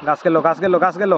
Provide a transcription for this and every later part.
গাছ গেল গাছ গেল গাছ গেল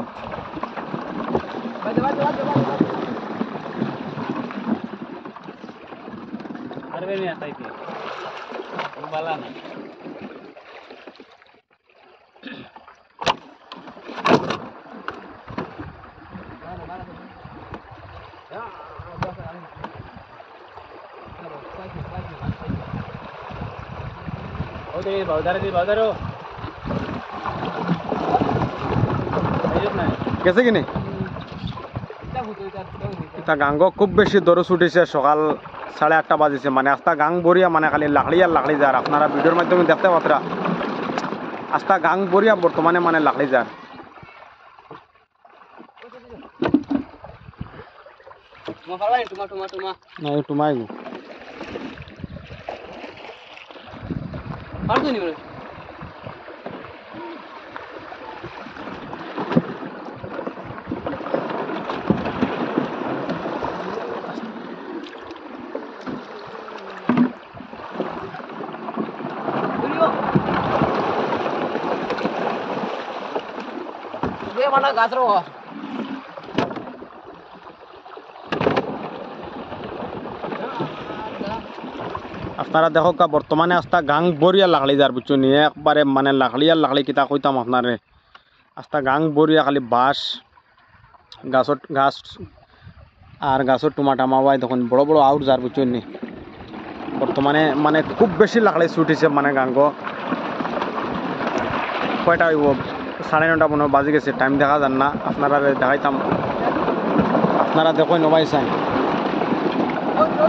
গেছে কিনি এটা গাঙ্গ খুব বেশি দরজ উঠেছে সকাল 8:30 বাজেছে মানে আস্তা গাং বরিয়া মানে খালি লাকড়ি আর লাকড়ি যার আপনারা ভিডিওর মাধ্যমে দেখতে পাত্রা আস্তা গাং বরিয়া বর্তমানে মানে লাকড়ি যার টুমাই গাছ रो আপনারা দেখো কা বর্তমানে আস্তা গাং বরিয়া লাকড়ি যার বুঝছো নি একবারে মানে লাকড়ি আর লাকড়ি কিতা কইতাম আপনারে আস্তা গাং বরিয়া খালি বাঁশ গাছত গাছ আর গাছত টমাটা মাওয়াই তখন বড় বড় আউট যার বুঝছো নি বর্তমানে মানে খুব বেশি লাকড়ি ছুটিছে মানে গাঙ্গ কয়টা হইব 9:30 বাজে গেছে টাইম দেখা যান না আপনারা দেখাইতাম আপনারা দেখো নবাই চাই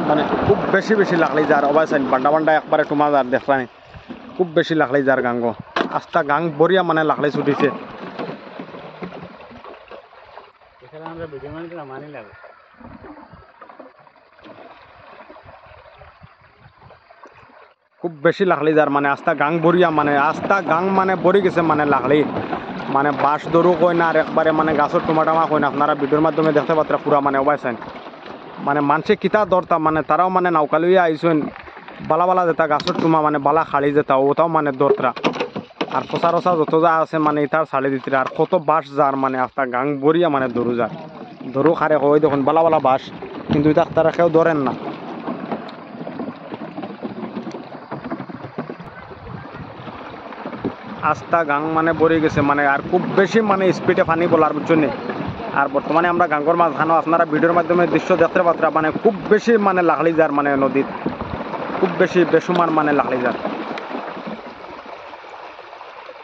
মানে খুব বেশি বেশি লাকড়ি যার অবাই চাই বান্ডা বান্ডা একবারে টুমা যার দেখবানি খুব বেশি লাকড়ি যার গাঙ্গ আস্তা গাং বরিয়া মানে লাকড়ি ছুটিছে খুব বেশি লাকড়ি যার মানে আস্তা গাং বরিয়া মানে আস্তা গাং মানে বরি গেছে মানে লাকড়ি মানে বাঁশ দরু কই না আর একবারে মানে গাছের টমাটামা কই না আপনারা ভিডিওর মাধ্যমে দেখতে পাত্রা পুরা মানে অবাইছেন মানে মানুষে কিতা দরতা মানে তারাও মানে নৌকা লইয়া আইসেন বালা বালা যেটা গাছের টুমা মানে বালা খালি যেটা ওটাও মানে দরতরা আর খোসা রসা যত যা আছে মানে ইটার ছাড়ি দিতে আর কত বাঁশ যার মানে আস্তা গাং বরিয়া মানে দরু যার দরু খারে কই দেখুন বালা বালা বাঁশ কিন্তু এটা তারা কেউ ধরেন না আস্তা গাং মানে বরি গেছে মানে আর খুব বেশি মানে স্পিডে পানি বলার বুঝছেন আর বর্তমানে আমরা গাঙ্গর মাছ ধানো আপনারা ভিডিওর মাধ্যমে দৃশ্য দেখতে পাত্রা মানে খুব বেশি মানে লাকড়ি যার মানে নদীত খুব বেশি বেসুমার মানে লাকড়ি যার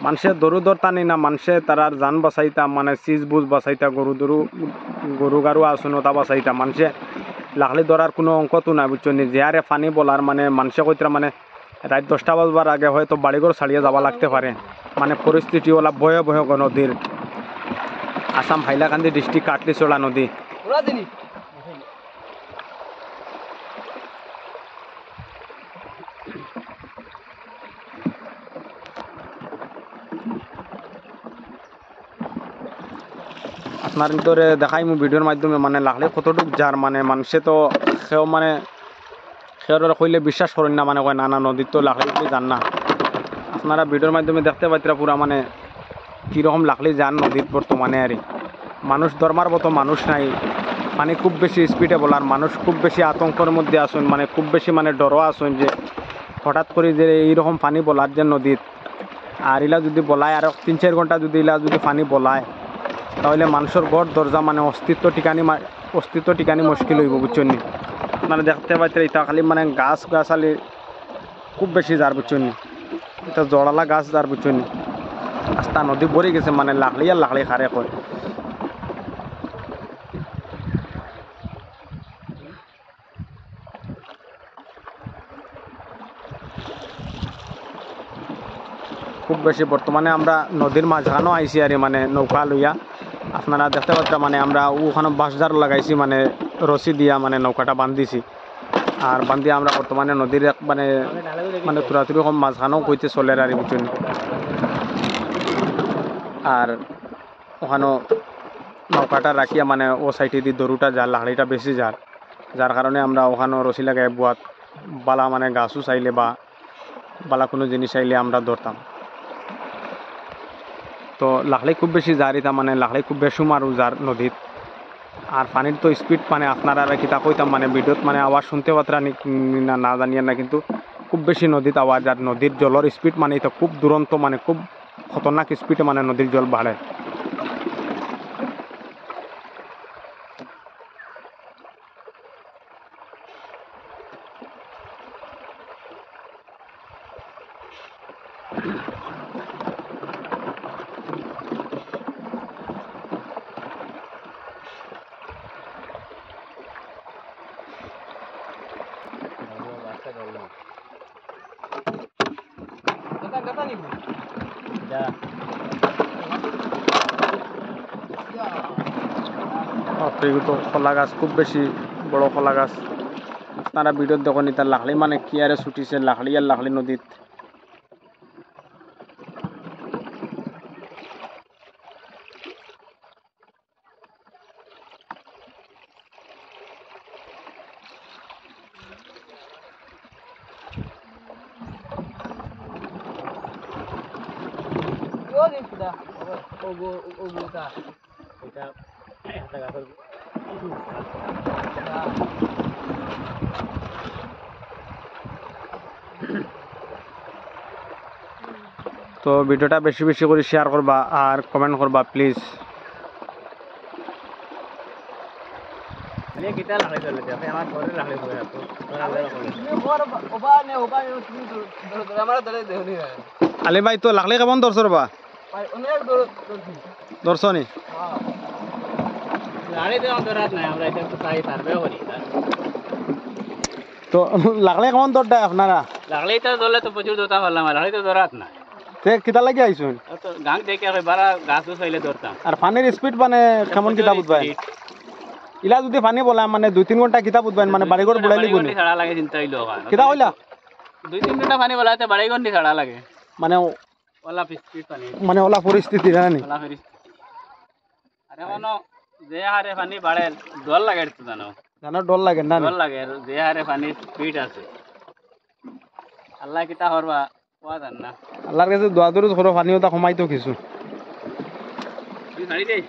মানুষের দরু দর টানি না মানুষে তারার জান বাঁচাইতা মানে চিজ বুজ বাঁচাইতা গরু গারু আসুন ওটা বাঁচাইতা মানুষে লাকড়ি ধরার কোনো অঙ্ক তো নাই বুঝছেন যেহারে পানি বলার মানে মানুষে কইতরা মানে রাত 10টা বাজবার আগে হয়তো বাড়িঘর ছাড়িয়ে যাওয়া লাগতে পারে মানে পরিস্থিতি ওলা ভয়ে ভয়ে নদীর আসাম হাইলাকান্দি ডিস্ট্রিক্ট কাটলিচড়া নদী আপনার ভিতরে দেখাই মু ভিডিওর মাধ্যমে মানে লাকড়ি কতটুক যার মানে মানুষে তো সেও মানে সেওর কইলে বিশ্বাস করেন না মানে কয় না না নদীর তো লাকড়ি যান না আপনারা ভিডিওর মাধ্যমে দেখতে পাইতরা পুরা মানে কীরকম লাকড়ি যান নদীর বর্তমানে আর মানুষ ধর্মার মতো মানুষ নাই মানে খুব বেশি স্পিডে বলার মানুষ খুব বেশি আতঙ্কের মধ্যে আসুন মানে খুব বেশি মানে ডরও আসুন যে হঠাৎ করে যে এইরকম পানি বলার যে নদীত আর ইলা যদি বলায় আর 3-4 ঘন্টা যদি ইলা যদি পানি বলায় তাহলে মানুষের ঘর দরজা মানে অস্তিত্ব টিকানি মুশকিল হইব বুঝছেন নি আপনারা দেখতে পাইতে এটা খালি মানে গাছ গাছালি খুব বেশি যার বুঝছেন নি এটা জড়ালা গাছ যার বুঝছেন নি আস্তা নদী ভরে গেছে মানে লাকড়ি আর লাকড়ি খারে কয় খুব বেশি বর্তমানে আমরা নদীর মাঝখানেও আইসি আর মানে নৌকা লইয়া আপনারা দেখতে পাচ্ছেন মানে আমরা ওখানে বাঁশঝাড় লাগাইছি মানে রশি দিয়া মানে নৌকাটা বান্ধিছি আর বান্ধিয়ে আমরা বর্তমানে নদীর মানে মানে তুরাতুরি কম মাঝখানেও কইতে চলে আর বুঝছেন আর ওখানেও নৌকাটা রাখিয়া মানে ও সাইডে দিয়ে দরুটা জাল লাকড়িটা বেশি জাল যার কারণে আমরা ওখানেও রশি লাগাই বুয়াত বালা মানে গাছও চাইলে বা বালা কোনো জিনিস চাইলে আমরা ধরতাম তো লাখলে খুব বেশি জারিতা মানে লাখলে খুব বেশি মারু যার নদীত আর পানির তো স্পিড মানে আপনারা আর কিতা কইতাম মানে ভিডিওত মানে আওয়াজ শুনতে পাত্রা না না জানিয়ে না কিন্তু খুব বেশি নদীত আওয়াজ আর নদীর জলের স্পিড মানে এটা খুব দুরন্ত মানে খুব খতরনাক স্পিডে মানে নদীর জল বাড়ে তো কলা গাছ খুব বেশি বড় কলা গাছ আপনারা ভিডিও দেখুন তার লাখলি মানে কি আরে ছুটিছে লাখলি আর লাখলি নদীত তো ভিডিওটা বেশি বেশি করে শেয়ার করবা আর কমেন্ট করবা প্লিজ আলি ভাই তো লাগলে কেমন ধরছো বা ধরছনি তো লাগলে কেমন দরটা আপনারা লাগলেই তো ধরলে তো প্রচুর দৌড়া পারলাম আর লাগলেই তো ধরাত না কিতা লাগি আইসুন তো গাং দেখে বারা গাছ উঠাইলে ধরতাম আর পানির স্পিড মানে কেমন কিতাব বুঝবাই ইলা যদি পানি বলা মানে 2-3 ঘন্টা কিতাব বুঝবেন মানে বাড়িঘর বুড়াইলি গুনি ছাড়া লাগে চিন্তা হইলো কিতা হইলা 2-3 ঘন্টা পানি বলাতে বাড়াই ঘন্টা ছাড়া লাগে মানে ওলা স্পিড পানি মানে ওলা পরিস্থিতি জানি ওলা ফেরি আর এখন যে হারে পানি বাড়ে ডর লাগে তো জানো ডর লাগে না ডর লাগে আর যে হারে পানি স্পিড আছে আল্লাহ কিতা করবা কোয়া জান না আল্লাহর কাছে দোয়া দরুদ করো পানিও তা কমাইতো কিছু তুই ছাড়ি দেই